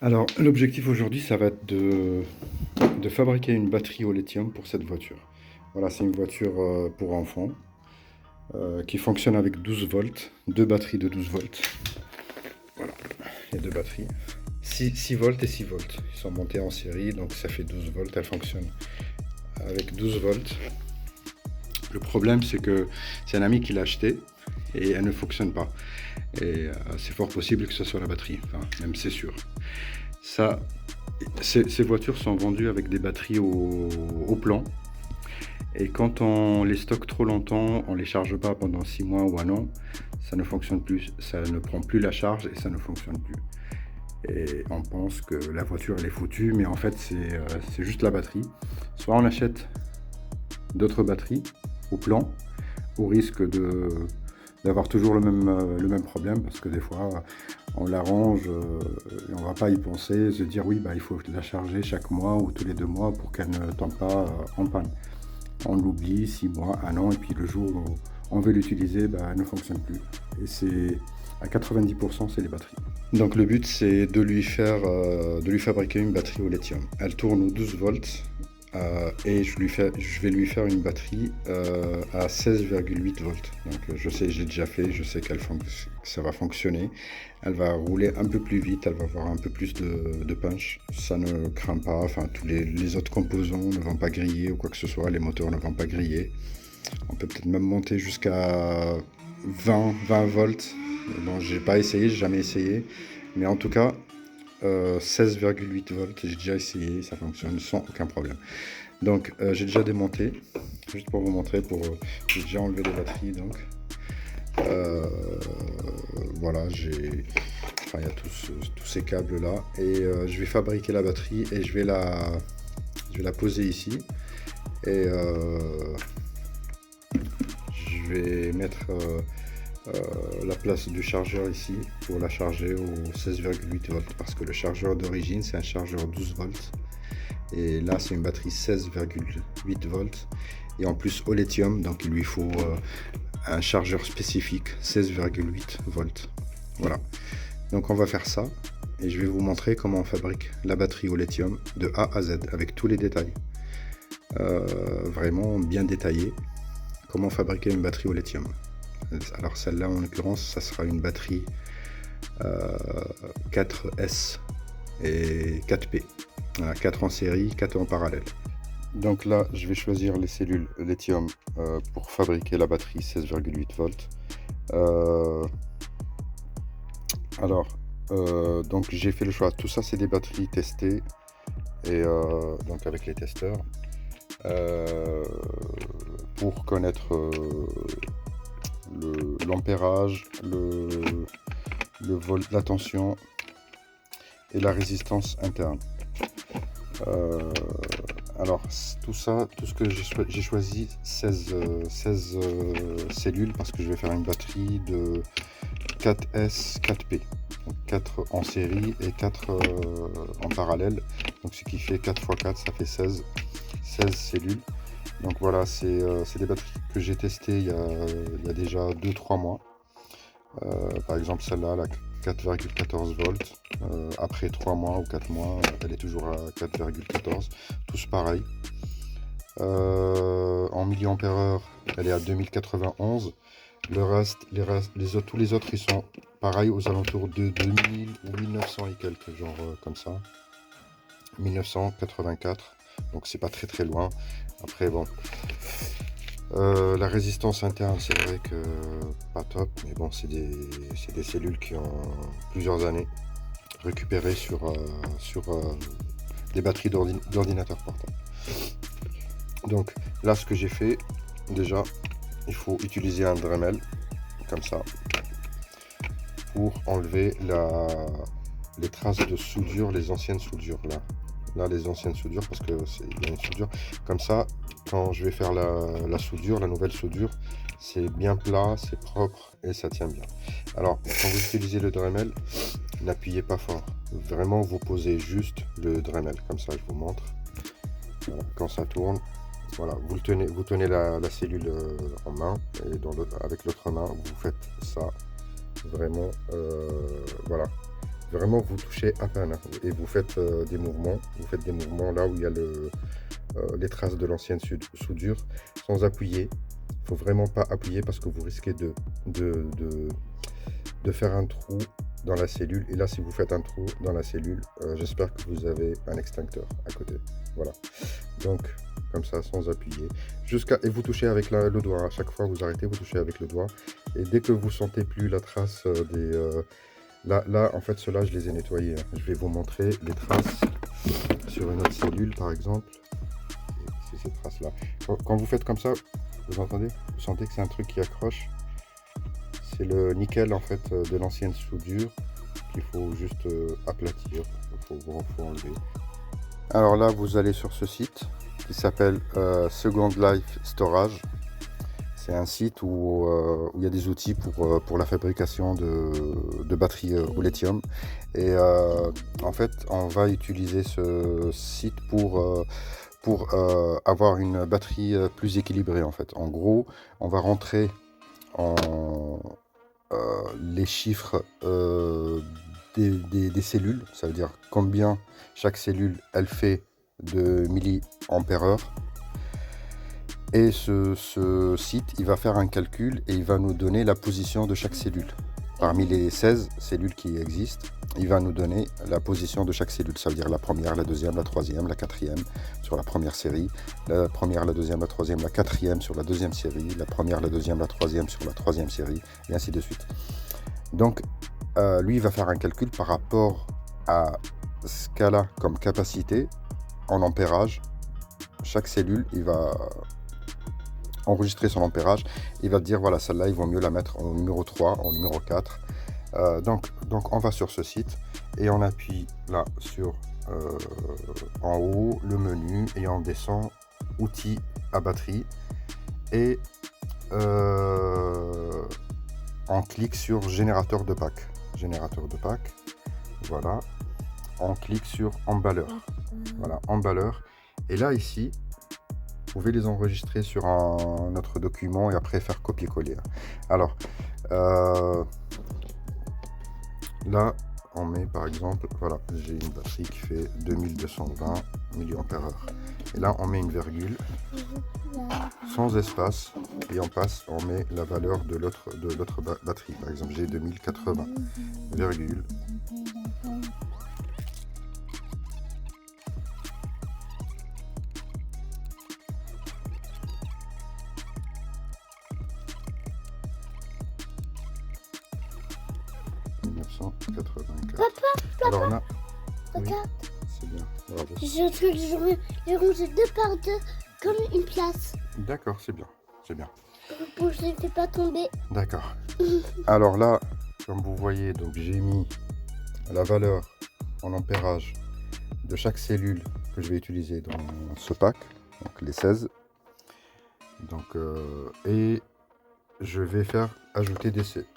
Alors, l'objectif aujourd'hui, ça va être de fabriquer une batterie au lithium pour cette voiture. Voilà, c'est une voiture pour enfants qui fonctionne avec 12 volts, deux batteries de 12 volts. Voilà, il y a deux batteries. 6 volts et 6 volts. Ils sont montés en série, donc ça fait 12 volts. Elle fonctionne avec 12 volts. Le problème, c'est que c'est un ami qui l'a acheté et elle ne fonctionne pas. Et c'est fort possible que ce soit la batterie, enfin, même c'est sûr. Ça, ces voitures sont vendues avec des batteries au plan. Et quand on les stocke trop longtemps, on ne les charge pas pendant 6 mois ou un an, ça ne fonctionne plus. Ça ne prend plus la charge et ça ne fonctionne plus. Et on pense que la voiture elle est foutue, mais en fait c'est juste la batterie. Soit on achète d'autres batteries au plan, au risque d'avoir toujours le même problème, parce que des fois on l'arrange et on ne va pas y penser, se dire oui, bah, il faut la charger chaque mois ou tous les 2 mois pour qu'elle ne tombe pas en panne. On l'oublie 6 mois, un an, et puis le jour où on veut l'utiliser, bah, elle ne fonctionne plus. Et c'est à 90%, c'est les batteries. Donc le but, c'est de lui fabriquer une batterie au lithium. Elle tourne aux 12 volts et je vais lui faire une batterie à 16,8 volts. Donc je sais, j'ai déjà fait, je sais que ça va fonctionner. Elle va rouler un peu plus vite, elle va avoir un peu plus de punch. Ça ne craint pas, enfin tous les autres composants ne vont pas griller ou quoi que ce soit, les moteurs ne vont pas griller. On peut peut-être même monter jusqu'à 20 volts. Bon, j'ai pas essayé, j'ai jamais essayé. Mais en tout cas, 16,8 volts, j'ai déjà essayé, ça fonctionne sans aucun problème. Donc, j'ai déjà démonté, juste pour vous montrer, j'ai déjà enlevé les batteries, donc. Euh, voilà, enfin, il y a tous ces câbles là, et je vais fabriquer la batterie et je vais la poser ici, et je vais mettre la place du chargeur ici pour la charger au 16,8 volts, parce que le chargeur d'origine c'est un chargeur 12 volts et là c'est une batterie 16,8 volts et en plus au lithium, donc il lui faut un chargeur spécifique 16,8 volts. Voilà, donc on va faire ça et je vais vous montrer comment on fabrique la batterie au lithium de A à Z avec tous les détails, vraiment bien détaillé, comment fabriquer une batterie au lithium. Alors celle-là en l'occurrence, ça sera une batterie 4S et 4P. Voilà, 4 en série, 4 en parallèle. Donc là, je vais choisir les cellules lithium pour fabriquer la batterie 16,8 volts. Euh, alors, donc j'ai fait le choix. Tout ça, c'est des batteries testées et donc avec les testeurs euh, pour connaître l'ampérage, la tension et la résistance interne. Alors tout ça, tout ce que j'ai choisi 16 cellules parce que je vais faire une batterie de 4S 4P, donc 4 en série et 4 en parallèle, donc ce qui fait 4 x 4, ça fait 16 cellules. Donc voilà, c'est des batteries que j'ai testées il y a déjà 2-3 mois. Par exemple celle-là, la 4,14 volts. Après 3 mois ou 4 mois, elle est toujours à 4,14. Tous pareil. En milliampères, elle est à 2091. Le reste, tous les autres, ils sont pareils aux alentours de 2000 ou 1900 et quelques, genre comme ça. 1984. Donc c'est pas très très loin. Après bon. La résistance interne, c'est vrai que pas top, mais bon, c'est des cellules qui ont plusieurs années récupérées sur des batteries d'ordinateur portable. Donc là, ce que j'ai fait, déjà, il faut utiliser un Dremel, comme ça, pour enlever les traces de soudure, les anciennes soudures, là les anciennes soudures, parce que il y a une soudure comme ça. Quand je vais faire la soudure, la nouvelle soudure, c'est bien plat, c'est propre et ça tient bien. Alors quand vous utilisez le Dremel, n'appuyez pas fort, vraiment vous posez juste le Dremel, comme ça je vous montre. Voilà, quand ça tourne, voilà, vous tenez la cellule en main et avec l'autre main vous faites ça, vraiment voilà. Vraiment, vous touchez à peine, hein, et vous faites des mouvements. Vous faites des mouvements là où il y a les traces de l'ancienne soudure, sans appuyer. Il faut vraiment pas appuyer parce que vous risquez de, de, de faire un trou dans la cellule. Et là, si vous faites un trou dans la cellule, j'espère que vous avez un extincteur à côté. Voilà. Donc, comme ça, sans appuyer. Et vous touchez avec le doigt. À chaque fois, vous arrêtez, vous touchez avec le doigt. Et dès que vous sentez plus la trace Là, en fait, ceux-là, je les ai nettoyés, hein. Je vais vous montrer les traces sur une autre cellule, par exemple. C'est ces traces-là. Quand vous faites comme ça, vous entendez? Vous sentez que c'est un truc qui accroche. C'est le nickel, en fait, de l'ancienne soudure qu'il faut juste aplatir. Faut enlever. Alors là, vous allez sur ce site qui s'appelle Second Life Storage. C'est un site où il y a des outils pour la fabrication de batteries au lithium. Et en fait, on va utiliser ce site pour avoir une batterie plus équilibrée. En fait, en gros, on va rentrer les chiffres des cellules. Ça veut dire combien chaque cellule elle fait de milliampères-heure. Et ce site, il va faire un calcul et il va nous donner la position de chaque cellule. Parmi les 16 cellules qui existent, il va nous donner la position de chaque cellule. Ça veut dire la première, la deuxième, la troisième, la quatrième sur la première série, la première, la deuxième, la troisième, la quatrième sur la deuxième série, la première, la deuxième, la troisième sur la troisième série, et ainsi de suite. Donc, lui, il va faire un calcul par rapport à ce qu'elle a comme capacité en ampérage. Chaque cellule, il va enregistrer son ampérage, il va dire voilà, celle-là il vaut mieux la mettre en numéro 3, en numéro 4. Donc on va sur ce site et on appuie là sur en haut le menu et on descend outils à batterie et on clique sur générateur de pack. Voilà, on clique sur emballeur. Voilà, emballeur. Et là ici, vous pouvez les enregistrer sur un autre document et après faire copier-coller. Alors, là, on met par exemple, voilà, j'ai une batterie qui fait 2220 mAh. Et là, on met une virgule, sans espace, et on met la valeur de l'autre batterie. Par exemple, j'ai 2080, virgule. Alors là, oui, c'est bien, bravo. Je range deux par deux comme une place. D'accord, c'est bien, c'est bien. Pour que je ne fais pas tomber. D'accord. Alors là, comme vous voyez, donc j'ai mis la valeur en ampérage de chaque cellule que je vais utiliser dans ce pack, donc les 16. Donc, et je vais faire ajouter des cellules.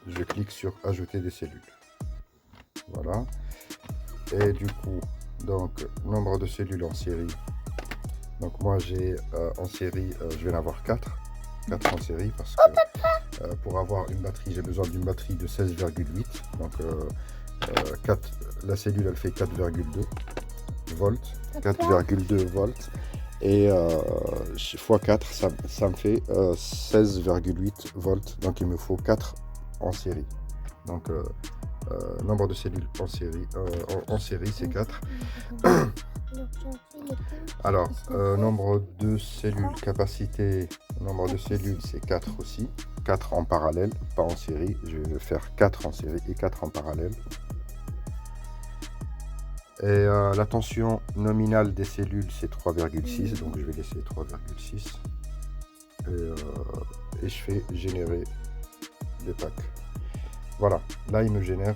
Je clique sur ajouter des cellules. Voilà. Et du coup, donc nombre de cellules en série. Donc moi j'ai en série, je vais en avoir 4 en série parce que pour avoir une batterie, j'ai besoin d'une batterie de 16,8. Donc la cellule elle fait 4,2 volts. 4,2 volts. Et x 4, ça me fait 16,8 volts. Donc il me faut 4 en série. Donc nombre de cellules en série c'est 4. Alors nombre de cellules, capacité, nombre de cellules c'est 4 aussi. 4 en parallèle, pas en série. Je vais faire 4 en série et 4 en parallèle. Et la tension nominale des cellules c'est 3,6, donc je vais laisser 3,6. Et je fais générer des packs. Voilà, là il me génère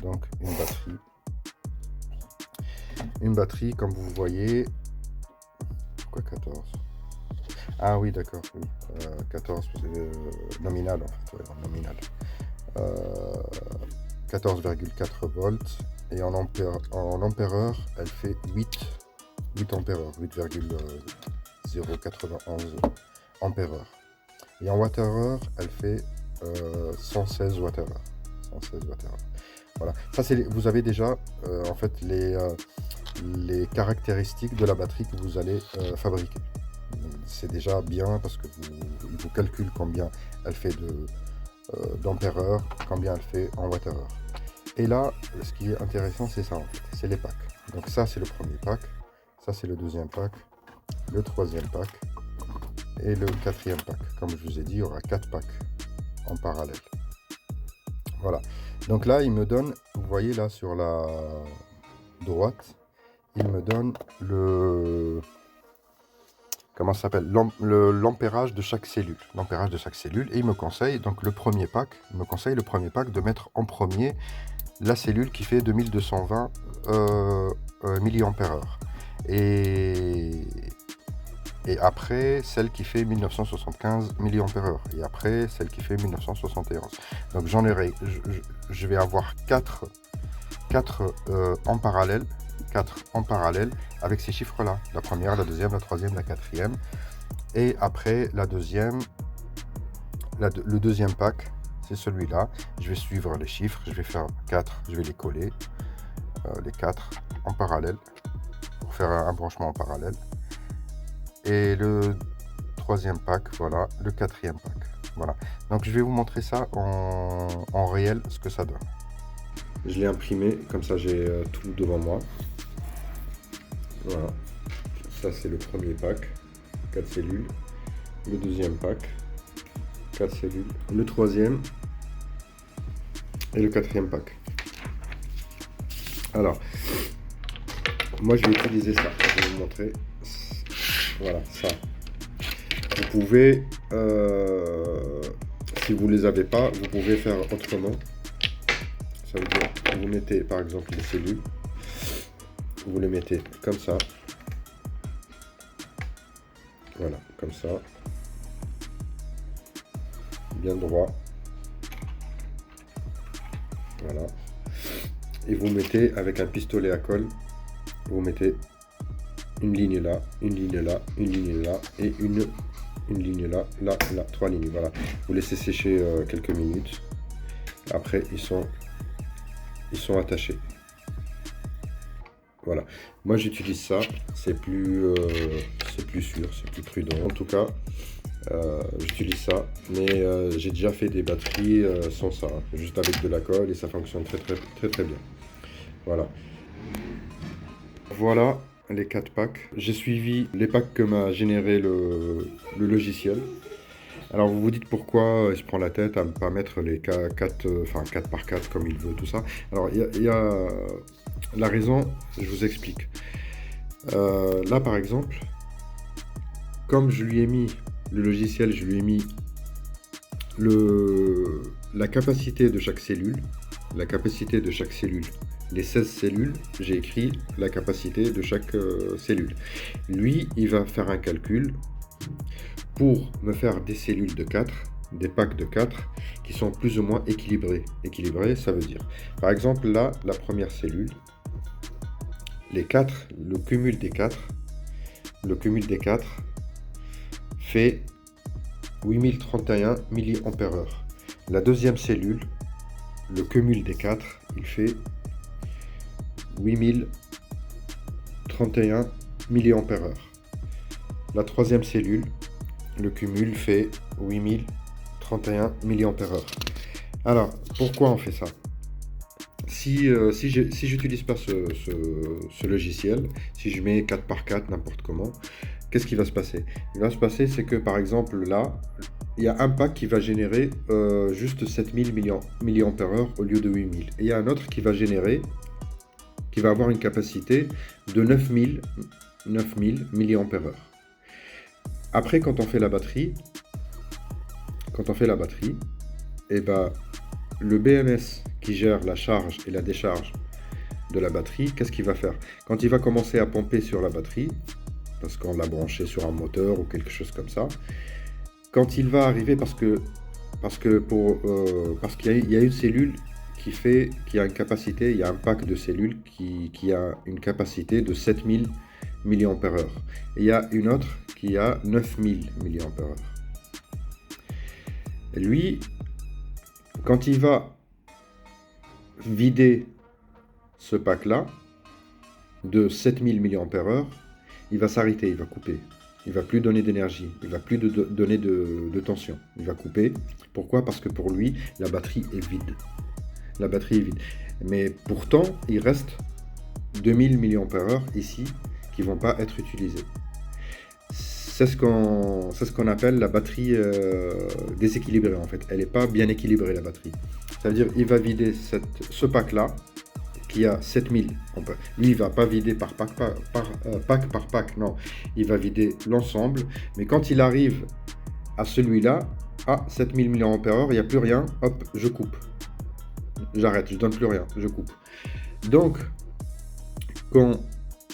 donc une batterie comme vous voyez. Pourquoi 14? Ah oui, d'accord, oui. 14 nominal en fait, ouais, nominal. 14,4 volts. Et en ampère-heure, elle fait 8 ampères-heure, 8,091 ampères-heure. Et en watts-heure, elle fait 116 Wh. 116 Wh. Voilà. Ça, vous avez déjà en fait les caractéristiques de la batterie que vous allez fabriquer. C'est déjà bien parce que il vous calcule combien elle fait d'ampères-heure, combien elle fait en watts-heure. Et là, ce qui est intéressant, c'est ça en fait, c'est les packs. Donc ça, c'est le premier pack, ça c'est le deuxième pack, le troisième pack et le quatrième pack. Comme je vous ai dit, il y aura 4 packs en parallèle. Voilà. Donc là, il me donne, vous voyez là sur la droite, il me donne le... Comment ça s'appelle, l'ampérage de chaque cellule. L'ampérage de chaque cellule. Et il me conseille, donc le premier pack, de mettre en premier la cellule qui fait 2220 mAh. Et après, celle qui fait 1975 mAh. Et après, celle qui fait 1971. Donc je vais avoir 4 en parallèle. 4 en parallèle avec ces chiffres là, la première, la deuxième, la troisième, la quatrième, et après la deuxième, le deuxième pack, c'est celui-là. Je vais suivre les chiffres, je vais faire 4, je vais les coller, les 4 en parallèle pour faire un branchement en parallèle, et le troisième pack, voilà, le quatrième pack, voilà. Donc je vais vous montrer ça en réel, ce que ça donne. Je l'ai imprimé, comme ça j'ai tout devant moi. Voilà, ça c'est le premier pack, 4 cellules, le deuxième pack, 4 cellules, le troisième et le quatrième pack. Alors, moi je vais utiliser ça, je vais vous montrer, voilà, ça. Vous pouvez, si vous ne les avez pas, vous pouvez faire autrement. Ça veut dire que vous mettez par exemple les cellules, vous les mettez comme ça, voilà, comme ça, bien droit, voilà, et vous mettez avec un pistolet à colle, vous mettez une ligne là, une ligne là, une ligne là, et une ligne là, là, là, 3 lignes, voilà. Vous laissez sécher quelques minutes, après ils sont attachés. Voilà, moi j'utilise ça, c'est plus sûr, c'est plus prudent. En tout cas, j'utilise ça, mais j'ai déjà fait des batteries sans ça, juste avec de la colle, et ça fonctionne très bien. Voilà. Voilà les 4 packs. J'ai suivi les packs que m'a généré le logiciel. Alors vous vous dites pourquoi il se prend la tête à ne pas mettre les 4 par 4 comme il veut, tout ça. Alors il y a la raison, je vous explique. Là par exemple, comme je lui ai mis le logiciel, je lui ai mis la capacité de chaque cellule, les 16 cellules, j'ai écrit la capacité de chaque cellule. Lui, il va faire un calcul pour me faire des cellules de 4, des packs de 4, qui sont plus ou moins équilibrés. Équilibrés, ça veut dire, par exemple, là, la première cellule, les 4, le cumul des 4 fait 8031 mAh. La deuxième cellule, le cumul des 4, il fait 8031 mAh. La troisième cellule, le cumul fait 8031 mAh. Alors, pourquoi on fait ça? Si j'utilise pas ce logiciel, si je mets 4 par 4 n'importe comment, qu'est-ce qui va se passer? Il va se passer, c'est que par exemple là, il y a un pack qui va générer juste 7000 mAh au lieu de 8000. Et il y a un autre qui va avoir une capacité de 9000 mAh. Après, quand on fait la batterie, et ben, le BMS qui gère la charge et la décharge de la batterie, qu'est-ce qu'il va faire? Quand il va commencer à pomper sur la batterie, parce qu'on l'a branché sur un moteur ou quelque chose comme ça, quand il va arriver, parce qu'il y a une cellule qui a une capacité, il y a un pack de cellules qui a une capacité de 7000 mAh. Et il y a une autre qui a 9000 mAh. Et lui, Quand il va vider ce pack-là de 7000 mAh, il va s'arrêter, il va couper. Il va plus donner d'énergie, il va plus donner de tension. Il va couper. Pourquoi? Parce que pour lui, la batterie est vide. La batterie est vide. Mais pourtant, il reste 2000 mAh ici qui ne vont pas être utilisés. C'est ce qu'on appelle la batterie déséquilibrée en fait. Elle n'est pas bien équilibrée la batterie. Ça veut dire qu'il va vider ce pack-là qui a 7000. Lui, il ne va pas vider par pack par pack, non. Il va vider l'ensemble. Mais quand il arrive à celui-là, à 7000 mAh, il n'y a plus rien, hop, je coupe. J'arrête, je donne plus rien, je coupe. Donc, quand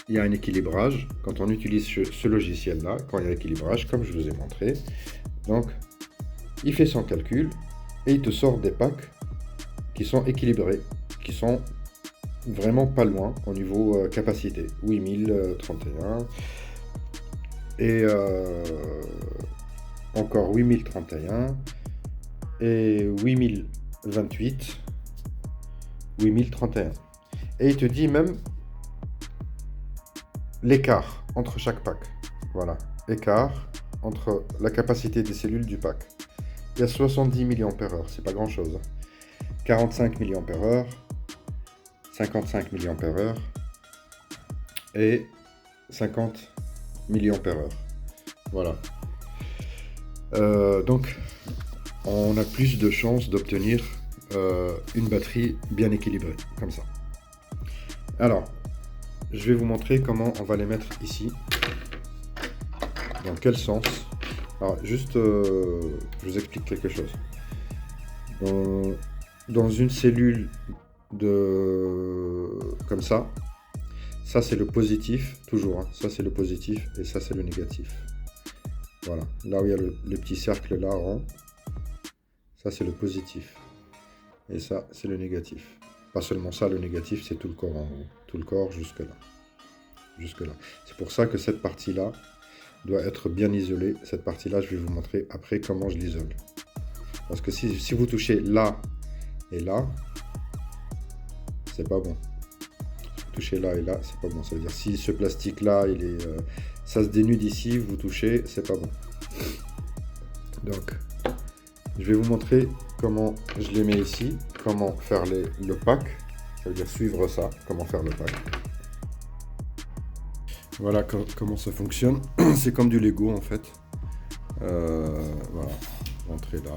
il y a un équilibrage, quand on utilise ce logiciel-là, quand il y a équilibrage, comme je vous ai montré, donc, il fait son calcul et il te sort des packs qui sont équilibrés, qui sont vraiment pas loin au niveau capacité. 8031 et encore 8031 et 8028, 8031. Et il te dit même l'écart entre chaque pack. Voilà, écart entre la capacité des cellules du pack. Il y a 70 mAh, c'est pas grand chose. 45 mAh, 55 mAh et 50 mAh. Voilà. Donc, on a plus de chances d'obtenir une batterie bien équilibrée, comme ça. Alors, je vais vous montrer comment on va les mettre ici. Dans quel sens? Alors, juste, je vous explique quelque chose. Dans une cellule comme ça c'est le positif, toujours, hein. Ça c'est le positif et ça c'est le négatif. Voilà, là où il y a le petit cercle là rond, ça c'est le positif. Et ça c'est le négatif. Pas seulement ça, le négatif, c'est tout le corps en haut. Tout le corps jusque là. Jusque là. C'est pour ça que cette partie-là doit être bien isolée. Cette partie-là, je vais vous montrer après comment je l'isole. Parce que si vous touchez là et là, c'est pas bon. Toucher là et là, c'est pas bon. Ça veut dire si ce plastique-là, ça se dénude ici, vous touchez, c'est pas bon. Donc, je vais vous montrer comment je les mets ici, comment faire le pack. Ça veut dire suivre ça, comment faire le pack. Voilà comment ça fonctionne. C'est comme du Lego en fait. Voilà, entrer là.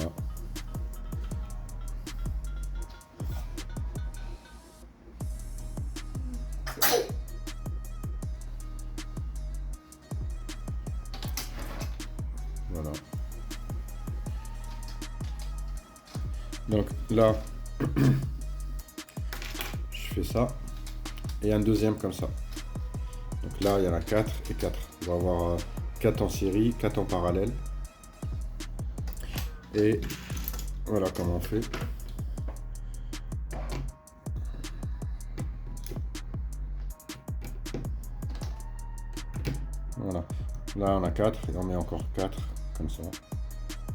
Voilà. Donc là, je fais ça. Et un deuxième comme ça. Donc là, il y en a 4 et 4. On va avoir 4 en série, 4 en parallèle. Et voilà comment on fait. Voilà. Là, on a 4 et on met encore 4 comme ça.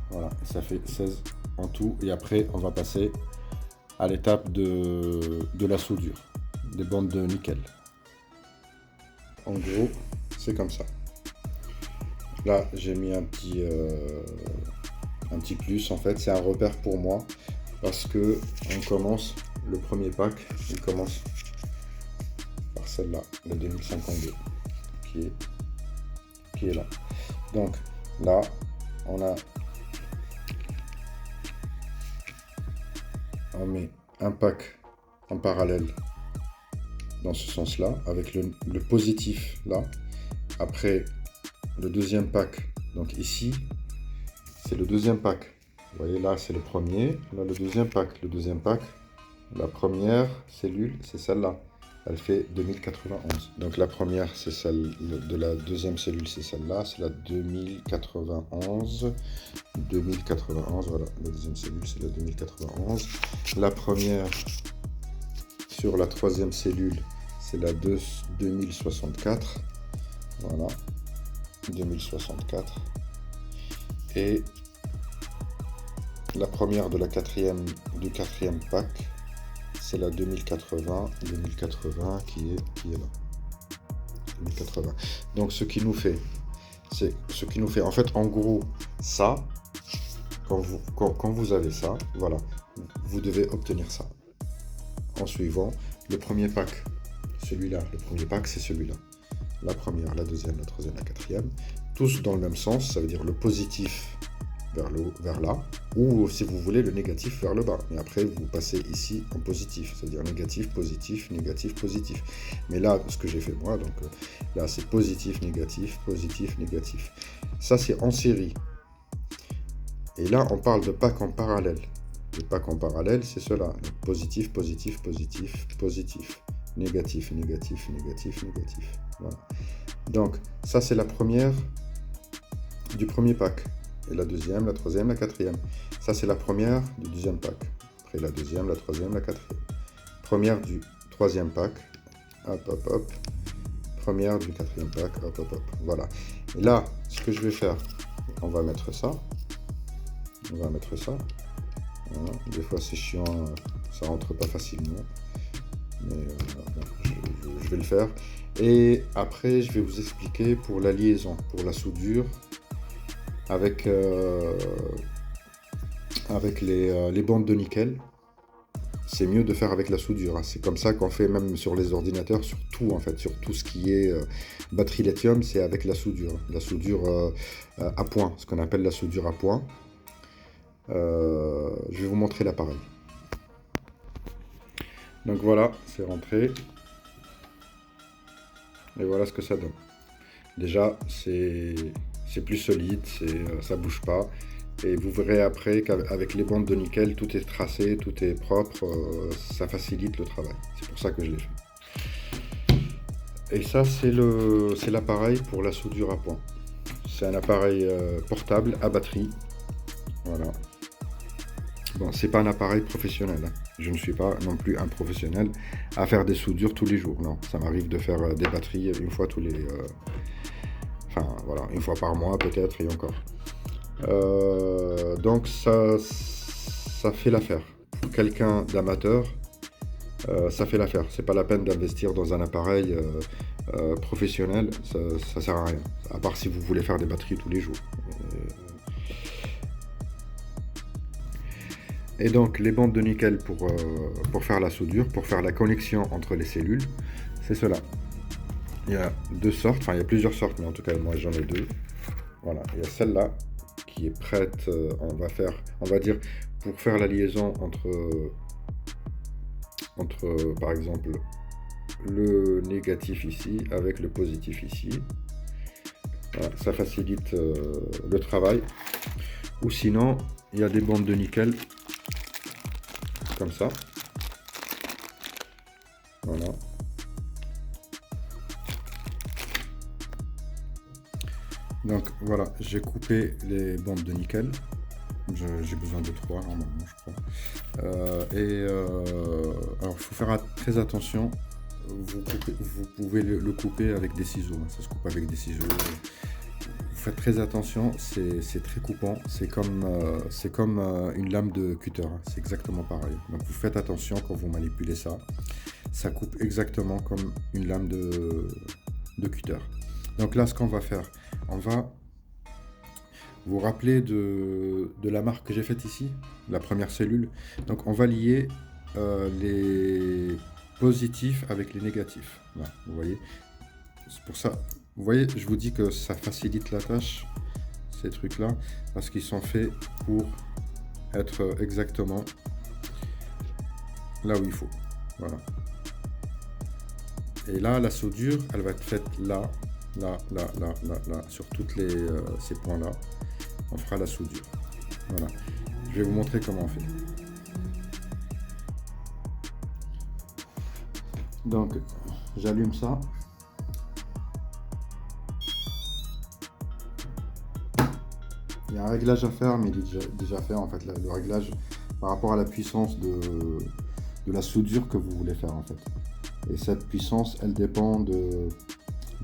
Voilà. Et ça fait 16 en tout. Et après, on va passer à l'étape de la soudure des bandes de nickel. En gros, c'est comme ça. Là, j'ai mis un petit plus. En fait, c'est un repère pour moi parce que on commence le premier pack. Il commence par celle-là, la 2052, qui est là. Donc là, on met un pack en parallèle dans ce sens-là, avec le positif là. Après, le deuxième pack, donc ici, c'est le deuxième pack. Vous voyez là, c'est le premier. Là, le deuxième pack. Le deuxième pack, la première cellule, c'est celle-là. Elle fait 2091. Donc la première, c'est celle de la deuxième cellule, c'est celle-là. C'est la 2091. 2091, voilà. La deuxième cellule, c'est la 2091. La première sur la troisième cellule, c'est la 2064. Voilà. 2064. Et la première de la du quatrième pack, c'est la 2080 qui est là. 2080. Donc ce qui nous fait, en fait, en gros, ça, quand vous avez ça, voilà, vous devez obtenir ça. En suivant le premier pack, celui-là, le premier pack, c'est celui-là. La première, la deuxième, la troisième, la quatrième, tous dans le même sens, ça veut dire le positif vers là, ou si vous voulez le négatif vers le bas. Et après, vous passez ici en positif, c'est-à-dire négatif, positif, négatif, positif. Mais là, ce que j'ai fait moi, donc là, c'est positif, négatif, positif, négatif. Ça, c'est en série. Et là, on parle de pack en parallèle. Le pack en parallèle, c'est cela. Donc, positif, positif, positif, positif. Négatif, négatif, négatif, négatif. Voilà. Donc, ça, c'est la première du premier pack. Et la deuxième, la troisième, la quatrième. Ça, c'est la première du deuxième pack. Après, la deuxième, la troisième, la quatrième. Première du troisième pack. Hop, hop, hop. Première du quatrième pack. Hop, hop, hop. Voilà. Et là, ce que je vais faire, on va mettre ça. On va mettre ça. Voilà. Des fois, c'est chiant. Ça rentre pas facilement. Mais je vais le faire. Et après, je vais vous expliquer pour la liaison, pour la soudure. Avec les bandes de nickel, c'est mieux de faire avec la soudure. Hein. C'est comme ça qu'on fait même sur les ordinateurs, sur tout en fait, sur tout ce qui est batterie lithium, c'est avec la soudure. La soudure à point, ce qu'on appelle la soudure à point. Je vais vous montrer l'appareil. Donc voilà, c'est rentré. Et voilà ce que ça donne. Déjà, c'est plus solide, ça bouge pas. Et vous verrez après qu'avec les bandes de nickel, tout est tracé, tout est propre, ça facilite le travail. C'est pour ça que je l'ai fait. Et ça, c'est l'appareil pour la soudure à point. C'est un appareil portable à batterie. Voilà. Bon, c'est pas un appareil professionnel. Hein. Je ne suis pas non plus un professionnel à faire des soudures tous les jours. Non, ça m'arrive de faire des batteries une fois tous les... Enfin, voilà, une fois par mois peut-être et encore. Donc ça fait l'affaire. Pour quelqu'un d'amateur, ça fait l'affaire. C'est pas la peine d'investir dans un appareil professionnel, ça sert à rien. À part si vous voulez faire des batteries tous les jours. Et donc les bandes de nickel pour faire la soudure, pour faire la connexion entre les cellules, c'est cela. Il y a deux sortes, enfin il y a plusieurs sortes, mais en tout cas moi j'en ai deux. Voilà, il y a celle-là qui est prête, on va dire, pour faire la liaison entre par exemple le négatif ici avec le positif ici. Voilà, ça facilite le travail. Ou sinon, il y a des bandes de nickel comme ça. Voilà. Donc voilà, j'ai coupé les bandes de nickel. J'ai besoin de 3 normalement, je crois. Alors il faut faire très attention. Vous pouvez le couper avec des ciseaux. Hein. Ça se coupe avec des ciseaux. Vous faites très attention, c'est très coupant. C'est comme une lame de cutter. Hein. C'est exactement pareil. Donc vous faites attention quand vous manipulez ça. Ça coupe exactement comme une lame de cutter. Donc là, ce qu'on va faire, on va vous rappeler de la marque que j'ai faite ici, la première cellule. Donc on va lier les positifs avec les négatifs. Là, vous voyez, c'est pour ça. Vous voyez, je vous dis que ça facilite la tâche, ces trucs-là, parce qu'ils sont faits pour être exactement là où il faut. Voilà. Et là, la soudure, elle va être faite là, sur toutes ces points-là. On fera la soudure. Voilà. Je vais vous montrer comment on fait. Donc, j'allume ça. Il y a un réglage à faire, mais il est déjà fait en fait. Le réglage par rapport à la puissance de la soudure que vous voulez faire en fait. Et cette puissance, elle dépend de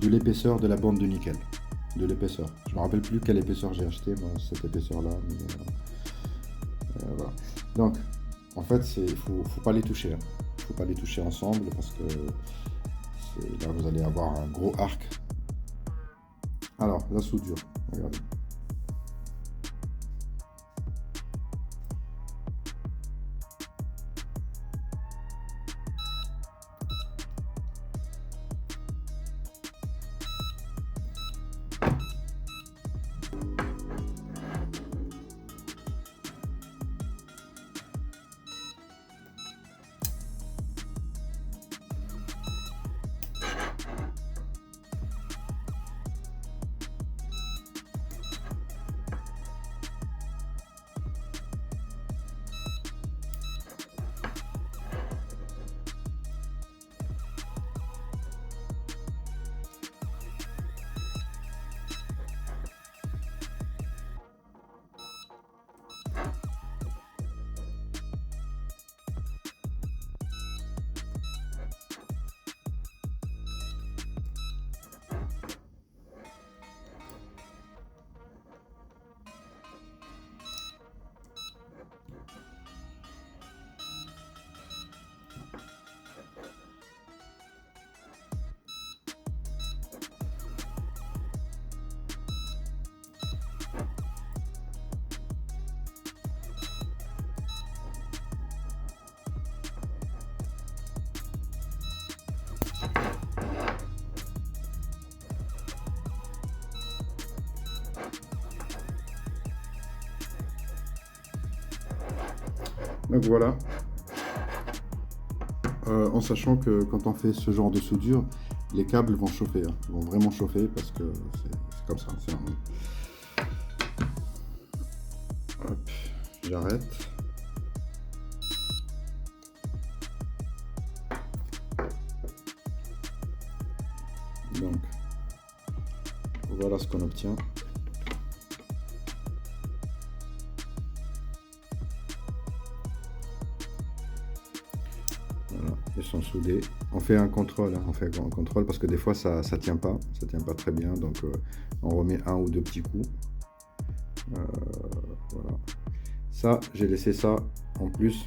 l'épaisseur de la bande de nickel. De l'épaisseur. Je ne me rappelle plus quelle épaisseur j'ai acheté, moi, cette épaisseur-là. Voilà. Donc, en fait, faut pas les toucher. Hein. Faut pas les toucher ensemble parce que là, vous allez avoir un gros arc. Alors, la soudure, regardez. Donc voilà, en sachant que quand on fait ce genre de soudure, les câbles vont chauffer, hein. Ils vont vraiment chauffer parce que c'est comme ça, c'est normal. Hop, j'arrête. Donc, voilà ce qu'on obtient. Voilà, ils sont soudés. On fait un contrôle, hein, on fait un contrôle parce que des fois ça tient pas très bien, donc on remet un ou deux petits coups. Voilà. Ça, j'ai laissé ça en plus.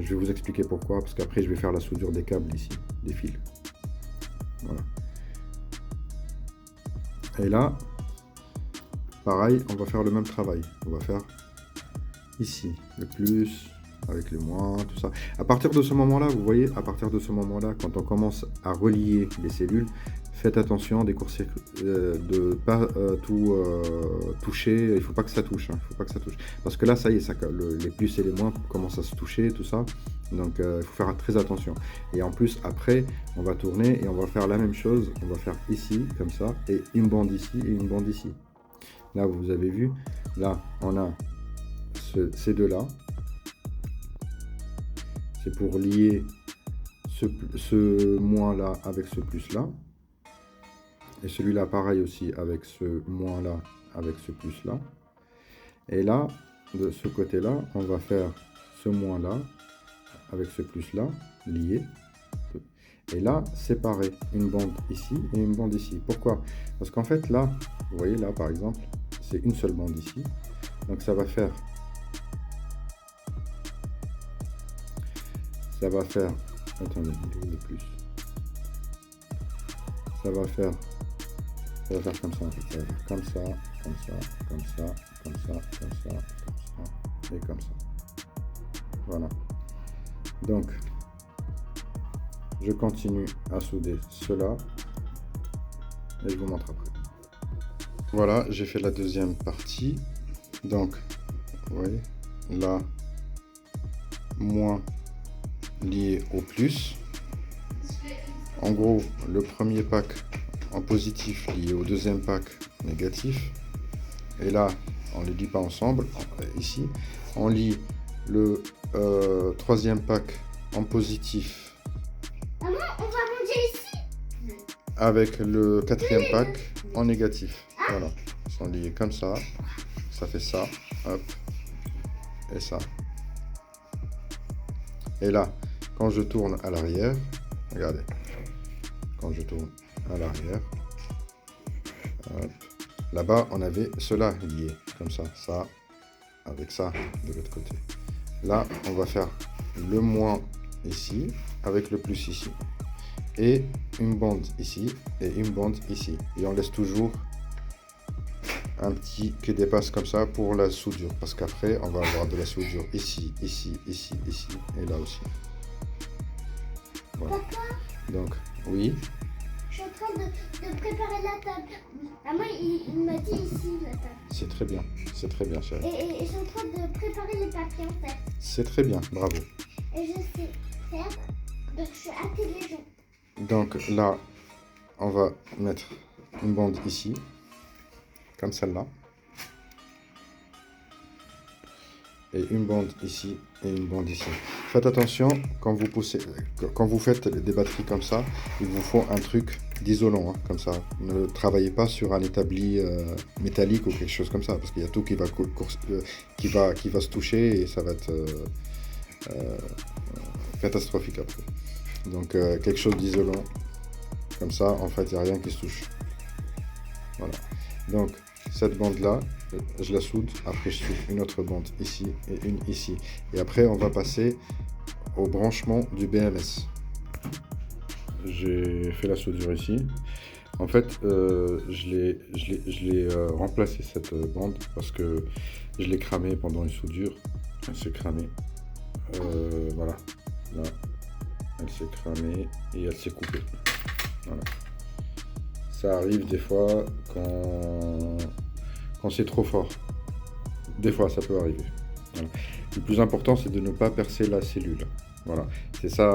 Je vais vous expliquer pourquoi, parce qu'après je vais faire la soudure des câbles ici, des fils. Voilà. Et là, pareil, on va faire le même travail. On va faire ici le plus avec le moins, tout ça. À partir de ce moment-là, vous voyez, à partir de ce moment-là, quand on commence à relier les cellules, faites attention des court-circuits, de pas tout toucher. Il faut pas que ça touche, hein, faut pas que ça touche. Parce que là, ça y est, ça, les plus et les moins commencent à se toucher, tout ça. Donc, il faut faire très attention. Et en plus, après, on va tourner et on va faire la même chose. On va faire ici, comme ça, et une bande ici et une bande ici. Là, vous avez vu, là, on a ces deux-là. C'est pour lier ce moins-là avec ce plus-là. Et celui-là, pareil aussi, avec ce moins-là, avec ce plus-là. Et là, de ce côté-là, on va faire ce moins-là, avec ce plus-là, lié. Et là, séparer une bande ici et une bande ici. Pourquoi? Parce qu'en fait, là, vous voyez, là, par exemple, c'est une seule bande ici. Donc, ça va faire... Attendez, le plus. Ça va faire comme ça, en fait. Ça va faire comme ça, comme ça, comme ça, comme ça, comme ça, comme ça, et comme ça. Voilà. Donc, je continue à souder cela, et je vous montre après. Voilà, j'ai fait la deuxième partie. Donc, vous voyez, là, moins lié au plus. En gros, le premier pack en positif lié au deuxième pack négatif. Et là, on ne les lie pas ensemble. Ici, on lie le troisième pack en positif. Maman, on va manger ici. Avec le quatrième pack en négatif. Voilà, ils sont liés comme ça. Ça fait ça, hop, et ça. Et là, quand je tourne à l'arrière, regardez, quand je tourne à l'arrière, là-bas, on avait cela lié, comme ça, avec ça de l'autre côté. Là, on va faire le moins ici, avec le plus ici. Et une bande ici, et une bande ici. Et on laisse toujours un petit qui dépasse comme ça pour la soudure. Parce qu'après, on va avoir de la soudure ici, ici, ici, ici, et là aussi. Voilà. Papa, Donc, oui. je suis en train de préparer la table. Maman, il m'a dit ici la table. C'est très bien, chérie. Et je suis en train de préparer les papiers en fait. C'est très bien, bravo. Et je sais faire, donc je suis intelligent. Donc là, on va mettre une bande ici, comme celle-là. Et une bande ici et une bande ici. Faites attention quand vous poussez, quand vous faites des batteries comme ça, il vous faut un truc d'isolant, hein, comme ça. Ne travaillez pas sur un établi métallique ou quelque chose comme ça, parce qu'il y a tout qui va, qui va se toucher et ça va être catastrophique après. Donc quelque chose d'isolant, comme ça, en fait, il n'y a rien qui se touche. Voilà. Donc cette bande là, je la soude, après je soude une autre bande ici et une ici. Et après on va passer au branchement du BMS. J'ai fait la soudure ici. En fait, je l'ai remplacé cette bande parce que je l'ai cramée pendant une soudure. Elle s'est cramée. Voilà. Là, elle s'est cramée et elle s'est coupée. Voilà. Ça arrive des fois quand c'est trop fort. Des fois, ça peut arriver. Voilà. Le plus important, c'est de ne pas percer la cellule. Voilà. C'est ça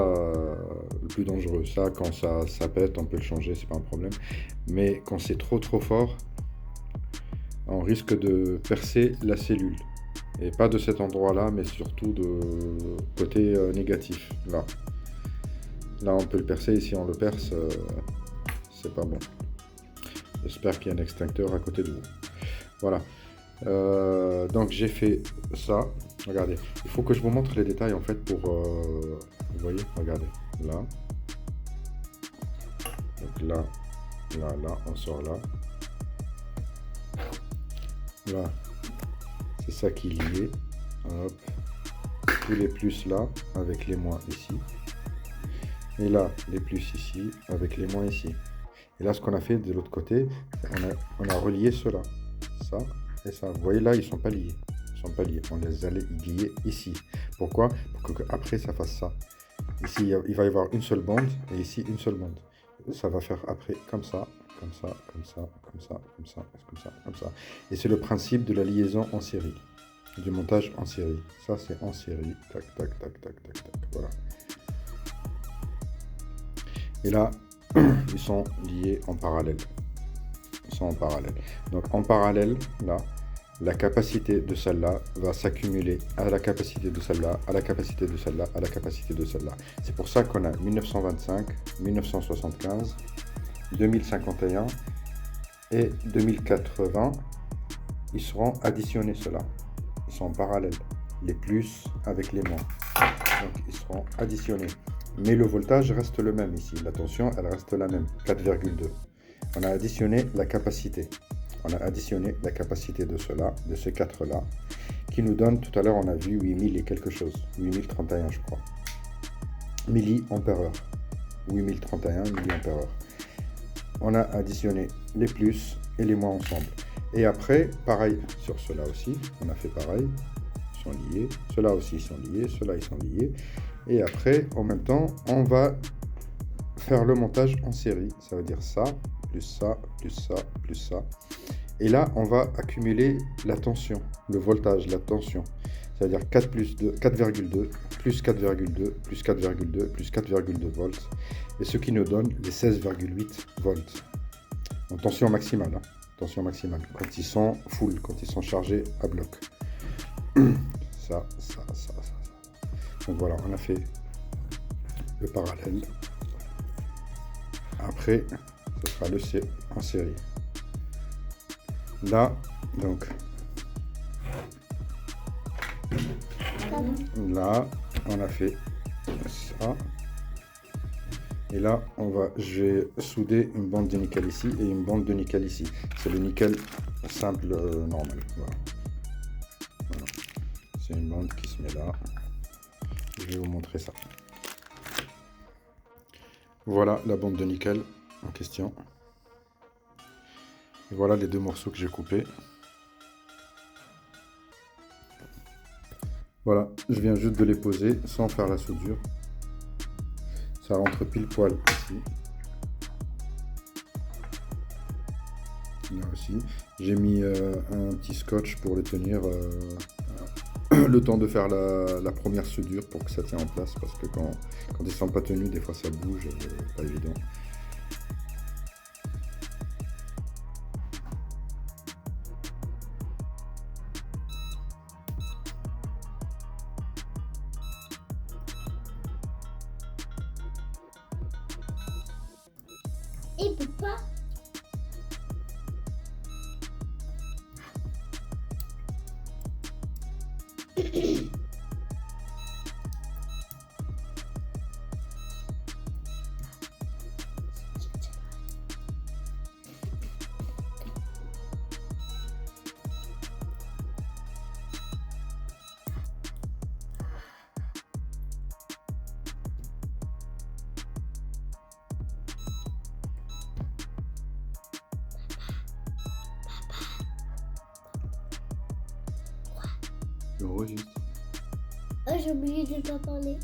le plus dangereux. Ça, quand ça pète, on peut le changer, c'est pas un problème. Mais quand c'est trop fort, on risque de percer la cellule. Et pas de cet endroit-là, mais surtout de côté négatif. Là. Là, on peut le percer. Et si on le perce, c'est pas bon. J'espère qu'il y a un extincteur à côté de vous. Voilà. Donc j'ai fait ça. Regardez. Il faut que je vous montre les détails en fait pour... vous voyez, regardez. Là. Donc là. Là. On sort là. Là. C'est ça qui est lié. Hop. Tous les plus là avec les moins ici. Et là, les plus ici avec les moins ici. Et là, ce qu'on a fait de l'autre côté, on a relié cela. Ça et ça. Vous voyez là, ils sont pas liés. Ils sont pas liés. On les a liés ici. Pourquoi? Pour qu'après, ça fasse ça. Ici, il va y avoir une seule bande et ici, une seule bande. Ça va faire après comme ça, comme ça, comme ça, comme ça, comme ça, comme ça, comme ça. Et c'est le principe de la liaison en série. Du montage en série. Ça, c'est en série. Tac, tac, tac, tac, tac, tac. Voilà. Et là, ils sont liés en parallèle. Ils sont en parallèle. Donc en parallèle, là, la capacité de celle-là va s'accumuler à la capacité de celle-là, à la capacité de celle-là, à la capacité de celle-là. C'est pour ça qu'on a 1925, 1975, 2051 et 2080. Ils seront additionnés, ceux-là. Ils sont en parallèle. Les plus avec les moins. Donc ils seront additionnés. Mais le voltage reste le même ici. La tension, elle reste la même, 4,2. On a additionné la capacité. On a additionné la capacité de cela, de ces 4-là, qui nous donne, tout à l'heure, on a vu 8000 et quelque chose. 8031, je crois. Milliampères-heure. 8031 milliampères-heure. On a additionné les plus et les moins ensemble. Et après, pareil sur cela aussi. On a fait pareil. Ils sont liés. Ceux-là aussi, ils sont liés. Ceux-là, ils sont liés. Et après, en même temps, on va faire le montage en série. Ça veut dire ça, plus ça, plus ça, plus ça. Et là, on va accumuler la tension, le voltage, la tension. Ça veut dire 4 plus 2, 4,2, plus 4,2, plus 4,2, plus 4,2 volts. Et ce qui nous donne les 16,8 volts. En tension maximale. Hein. Tension maximale. Quand ils sont full, quand ils sont chargés à bloc. Ça. Donc voilà, on a fait le parallèle. Après, ce sera le C en série. Là, donc, là, on a fait ça. Et là, je vais souder une bande de nickel ici et une bande de nickel ici. C'est le nickel simple normal. Voilà. C'est une bande qui se met là. Je vais vous montrer ça. Voilà la bande de nickel en question. Et voilà les deux morceaux que j'ai coupés. Voilà, je viens juste de les poser sans faire la soudure. Ça rentre pile poil ici. Là aussi. J'ai mis un petit scotch pour les tenir le temps de faire la première soudure pour que ça tienne en place. Parce que quand ils ne sont pas tenus, des fois ça bouge, pas évident. Et papa, Je enregistre. oh, j'ai oublié de t'en parler.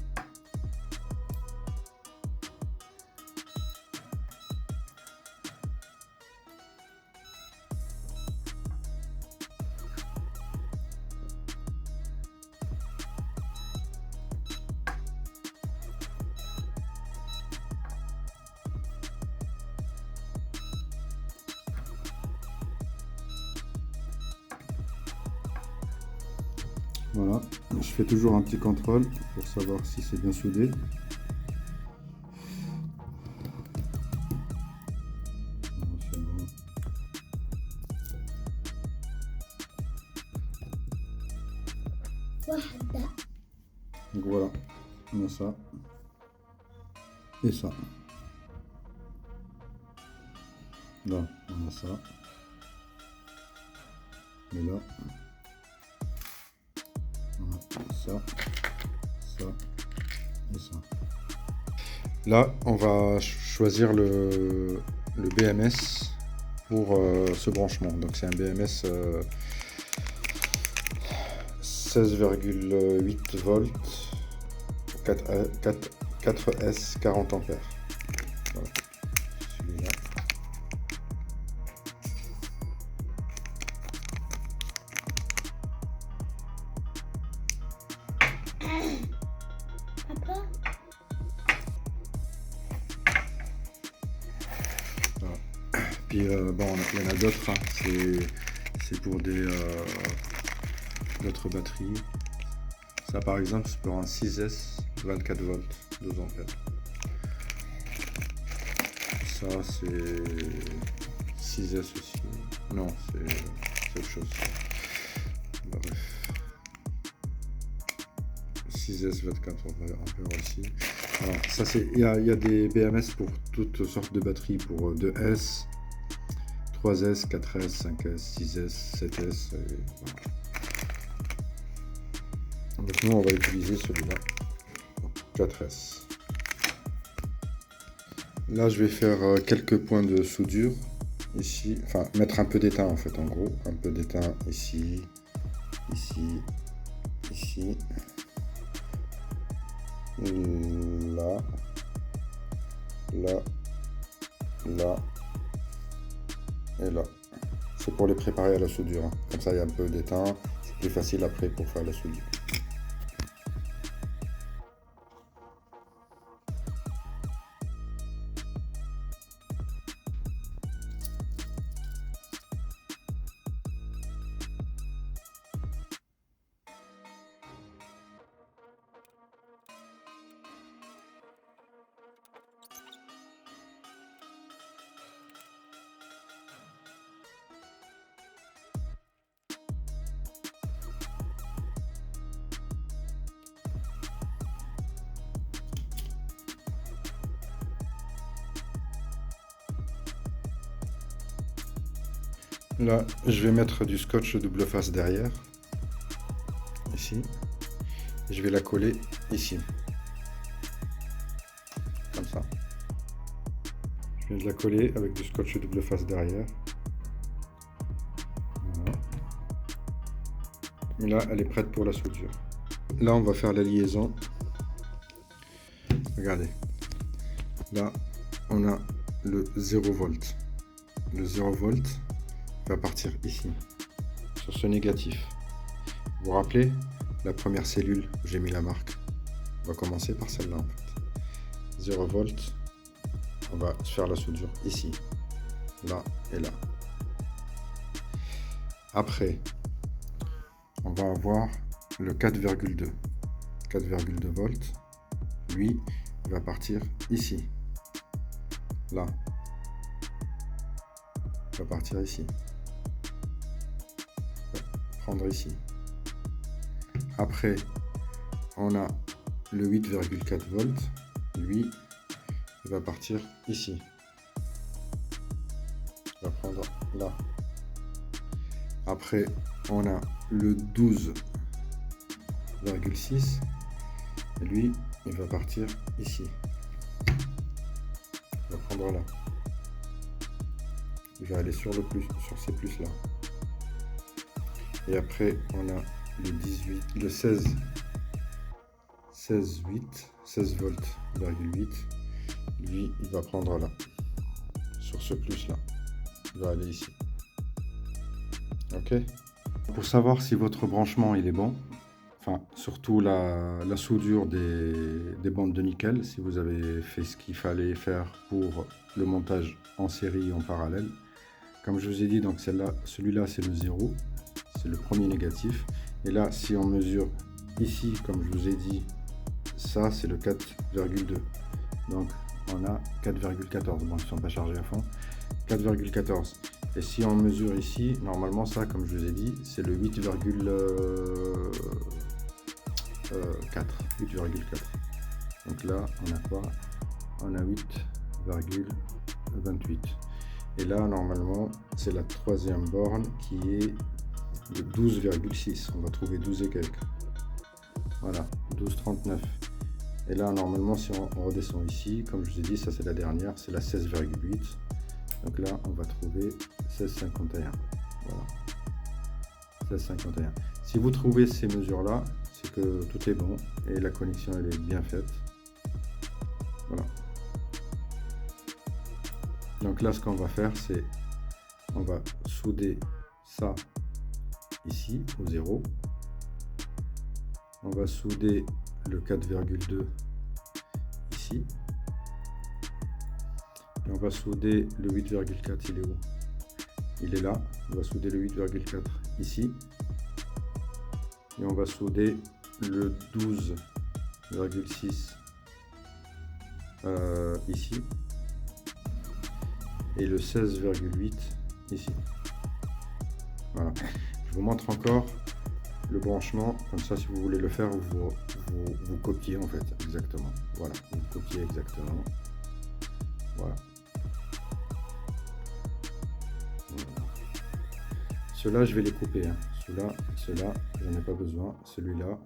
Voilà, je fais toujours un petit contrôle pour savoir si c'est bien soudé. C'est bon. Wahda. Donc voilà, on a ça et ça. Là, on a ça. Et là, on a ça, ça et ça. Là, on va choisir le BMS pour ce branchement. Donc c'est un BMS 16,8 volts, 4S, 40 ampères. Voilà. Celui-là. Papa, Voilà. Puis bon, il y en a d'autres, hein. C'est pour d'autres batteries. Ça par exemple, c'est pour un 6S 24 volts, 12 ampères. Ça c'est 6S aussi. Non, c'est autre chose. Bref. 6S 24 ampères aussi. Alors, ça c'est, il y a des BMS pour toutes sortes de batteries, pour 2S, 3S, 4S, 5S, 6S, 7S. Voilà. Donc nous on va utiliser celui-là, 4S. Là je vais faire quelques points de soudure ici, enfin mettre un peu d'étain en fait, en gros, un peu d'étain ici, ici, ici, là, là, là et là. C'est pour les préparer à la soudure, hein. Comme ça il y a un peu d'étain, c'est plus facile après pour faire la soudure. Là, je vais mettre du scotch double face derrière, ici. Je vais la coller ici. Comme ça. Je viens de la coller avec du scotch double face derrière. Voilà. Et là, elle est prête pour la soudure. Là, on va faire la liaison. Regardez. Là, on a le 0 volt. Le 0 volt va partir ici, sur ce négatif. Vous vous rappelez, la première cellule, j'ai mis la marque. On va commencer par celle-là en fait. 0 volt, on va faire la soudure ici, là et là. Après, on va avoir le 4,2. 4,2 volts. Lui, il va partir ici. Là. Il va partir ici. Prendre ici. Après, on a le 8,4 volts. Lui, il va partir ici. Il va prendre là. Après, on a le 12,6. Lui, il va partir ici. Il va prendre là. Il va aller sur le plus, sur ces plus là. Et après, on a le 18, le 16 volts, 8. Lui, il va prendre là. Sur ce plus là. Il va aller ici. Ok. Pour savoir si votre branchement il est bon, enfin surtout la soudure des bandes de nickel, si vous avez fait ce qu'il fallait faire pour le montage en série en parallèle. Comme je vous ai dit, donc celui-là c'est le 0, c'est le premier négatif. Et là, si on mesure ici, comme je vous ai dit, ça c'est le 4,2. Donc on a 4,14. Bon, ils ne sont pas chargés à fond. 4,14. Et si on mesure ici, normalement ça, comme je vous ai dit, c'est le 8,4. Donc là, on a quoi? On a 8,28. Et là, normalement, c'est la troisième borne qui est de 12,6. On va trouver 12 et quelques. Voilà, 12,39. Et là, normalement, si on redescend ici, comme je vous ai dit, ça c'est la dernière, c'est la 16,8. Donc là, on va trouver 16,51. Voilà. 16,51. Si vous trouvez ces mesures-là, c'est que tout est bon et la connexion elle est bien faite. Voilà. Donc là, ce qu'on va faire, c'est on va souder ça ici au 0. On va souder le 4,2 ici. Et on va souder le 8,4, il est où? Il est là. On va souder le 8,4 ici. Et on va souder le 12,6 ici. Et le 16,8 ici. Voilà. Je vous montre encore le branchement. Comme ça, si vous voulez le faire, vous copiez en fait exactement. Voilà. Vous copiez exactement. Voilà. Ceux-là, je vais les couper. Hein. Ceux-là, j'en ai pas besoin. Celui-là,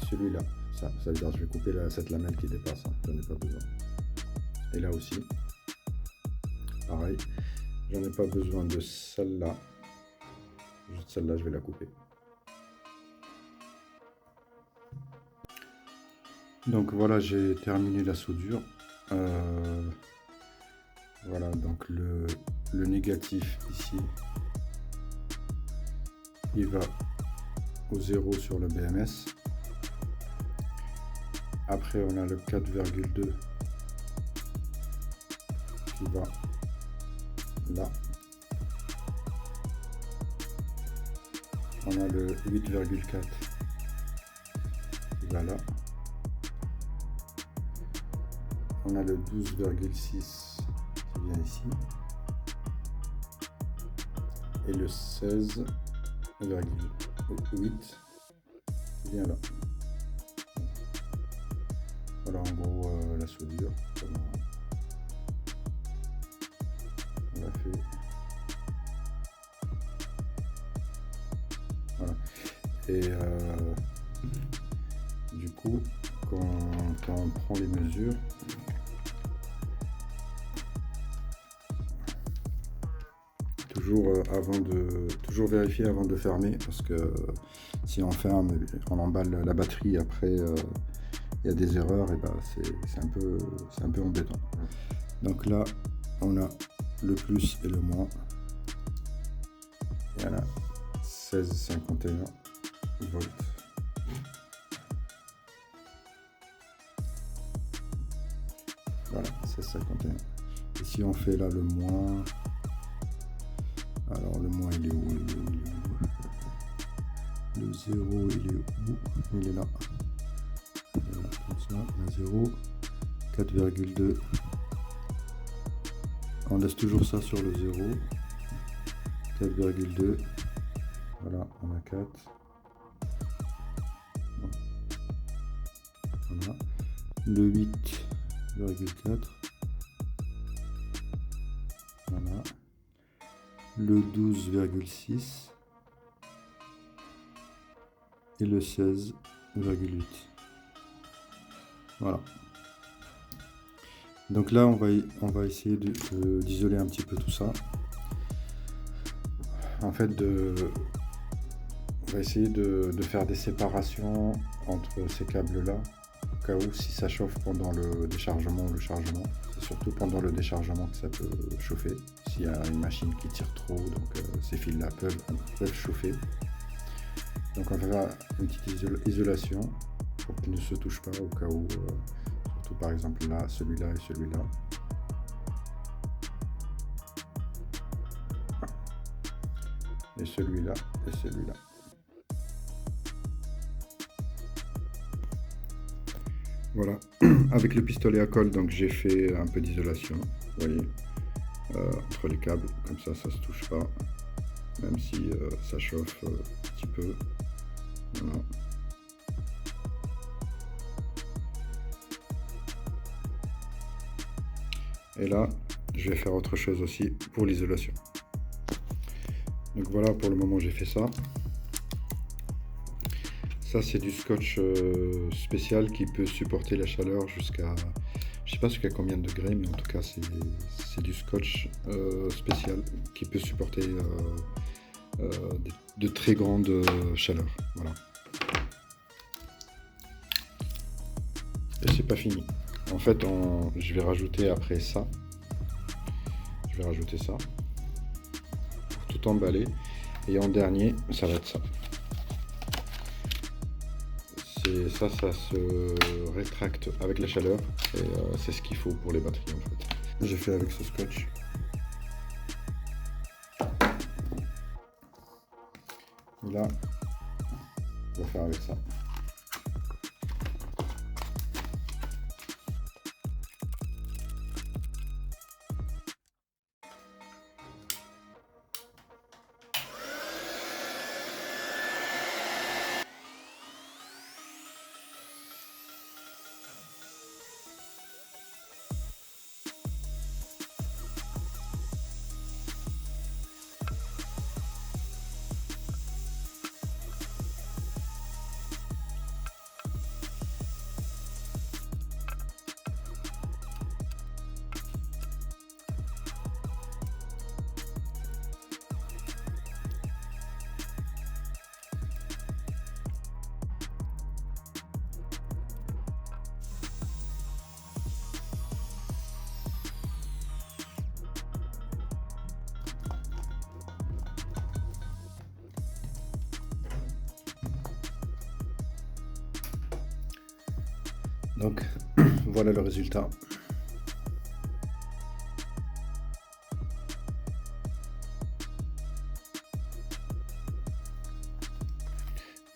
celui-là. Ça veut dire que je vais couper cette lamelle qui dépasse. Hein. J'en ai pas besoin. Et là aussi, pareil. J'en ai pas besoin de celle-là. Juste celle-là, je vais la couper. Donc voilà, j'ai terminé la soudure. Voilà, donc le négatif ici, il va au 0 sur le BMS. Après, on a le 4,2 qui va là. On a le 8,4 qui va là. On a le 12,6 qui vient ici. Et le 16,8 qui vient là. Voilà en gros la soudure. On l'a fait. Voilà. Et coup, quand on prend les mesures, toujours vérifier avant de fermer, parce que si on ferme, on emballe la batterie, après il y a des erreurs, et bah c'est un peu embêtant. Donc là, on a le plus et le moins. Il y en a 16,51 volts. Voilà, 16,51. Et si on fait là le moins, alors le moins il est où, le 0 il est où? Il est là. Voilà, comme ça, la 0, 4,2. On laisse toujours ça sur le 0. 4,2. Voilà, on a 4. Voilà. Le 8,4. Voilà. Le 12,6. Et le 16,8. Voilà. Donc là, on va essayer d'isoler un petit peu tout ça. En fait, on va essayer de faire des séparations entre ces câbles-là, au cas où si ça chauffe pendant le déchargement ou le chargement. C'est surtout pendant le déchargement que ça peut chauffer. S'il y a une machine qui tire trop, donc ces fils-là peuvent chauffer. Donc on va faire une petite isolation pour qu'ils ne se touchent pas, au cas où, surtout par exemple là, celui-là et celui-là. Et celui-là et celui-là. Voilà, avec le pistolet à colle, donc j'ai fait un peu d'isolation, vous voyez, entre les câbles, comme ça se touche pas, même si ça chauffe un petit peu. Voilà. Et là, je vais faire autre chose aussi pour l'isolation. Donc voilà, pour le moment j'ai fait ça. Ça c'est du scotch spécial qui peut supporter la chaleur jusqu'à, je sais pas jusqu'à combien de degrés, mais en tout cas c'est du scotch spécial qui peut supporter de très grandes chaleurs. Voilà. Et c'est pas fini. En fait, je vais rajouter après ça. Je vais rajouter ça. Pour tout emballer. Et en dernier, ça va être ça. Ça se rétracte avec la chaleur. Et c'est ce qu'il faut pour les batteries en fait. J'ai fait avec ce scotch. Et là, on va faire avec ça. Donc voilà le résultat.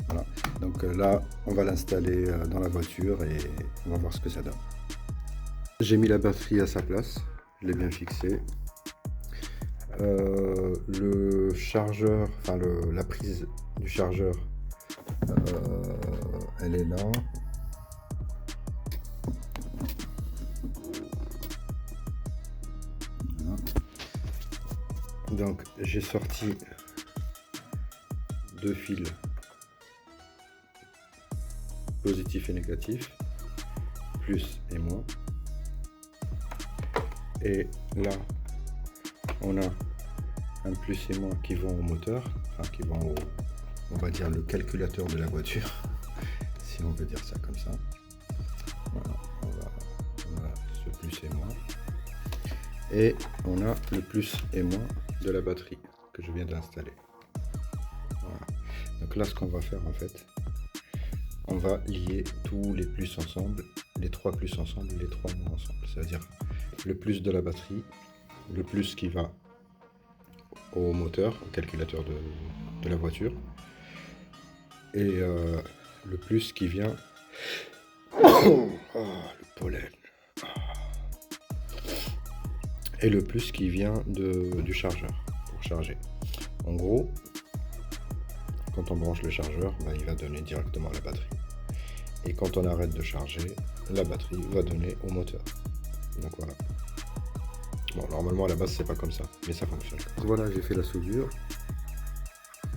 Voilà, donc là on va l'installer dans la voiture et on va voir ce que ça donne. J'ai mis la batterie à sa place, je l'ai bien fixée. Le chargeur, enfin la prise du chargeur, elle est là. Donc j'ai sorti deux fils positifs positif et négatif, plus et moins. Et là, on a un plus et moins qui vont au moteur, enfin qui vont au, on va dire, le calculateur de la voiture, si on veut dire ça comme ça. Voilà, on a ce plus et moins. Et on a le plus et moins de la batterie que je viens d'installer. Voilà. Donc là, ce qu'on va faire en fait, on va lier tous les plus ensemble, les trois plus ensemble, les trois moins ensemble. C'est-à-dire le plus de la batterie, le plus qui va au moteur, au calculateur de la voiture, et le plus qui vient... Oh, le pollen. Et le plus qui vient du chargeur pour charger. En gros, quand on branche le chargeur, ben, il va donner directement à la batterie. Et quand on arrête de charger, la batterie va donner au moteur. Donc voilà. Bon, normalement à la base c'est pas comme ça, mais ça fonctionne. Voilà, j'ai fait la soudure.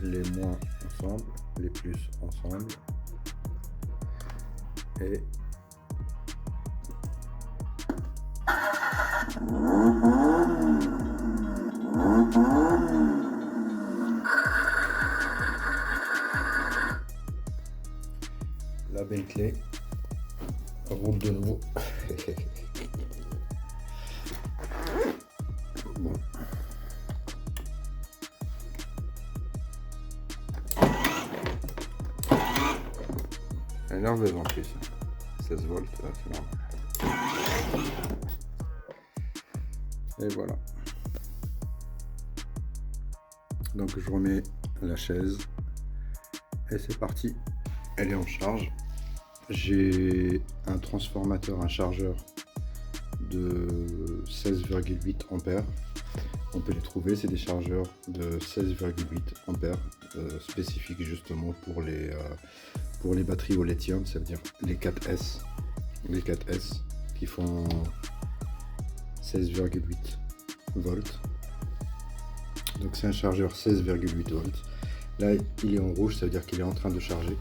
Les moins ensemble, les plus ensemble. Et la Bentley roule de nouveau. Bon. Elle est nerveuse en plus. 16 volts, c'est normal. Et voilà. Donc je remets la chaise. Et c'est parti. Elle est en charge. J'ai un transformateur, un chargeur de 16,8 ampères. On peut les trouver, c'est des chargeurs de 16,8 ampères spécifiques justement pour les batteries au lithium, ça veut dire les 4S. Les 4S qui font 16,8 volts. Donc c'est un chargeur 16,8 volts. Là il est en rouge, ça veut dire qu'il est en train de charger.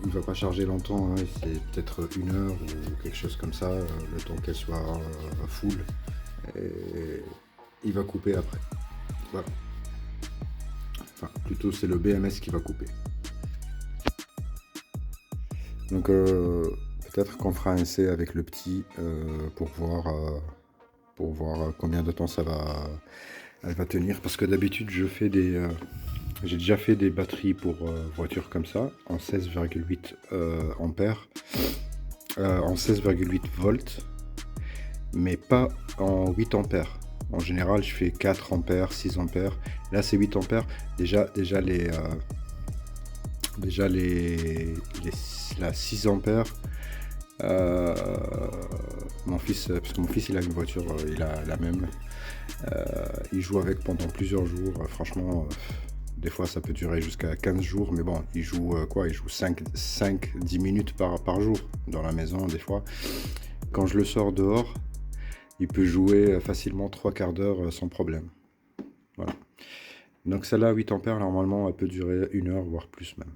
Il va pas charger longtemps, hein, c'est peut-être 1 heure ou quelque chose comme ça, le temps qu'elle soit full, et il va couper après. Voilà. Enfin, plutôt c'est le BMS qui va couper. Donc peut-être qu'on fera un essai avec le petit pour voir combien de temps elle va tenir, parce que d'habitude je fais j'ai déjà fait des batteries pour voitures comme ça, en 16,8 ampères, en 16,8 volts, mais pas en 8 ampères. En général, je fais 4 ampères, 6 ampères. Là, c'est 8 ampères. Déjà la 6 ampères, mon fils, parce que mon fils, il a une voiture, il a la même. Il joue avec pendant plusieurs jours, franchement... Des fois, ça peut durer jusqu'à 15 jours, mais bon, il joue quoi? Il joue 5-10 minutes par jour dans la maison, des fois. Quand je le sors dehors, il peut jouer facilement 3/4 d'heure sans problème. Voilà. Donc celle-là, 8 ampères, normalement, elle peut durer 1 heure, voire plus même.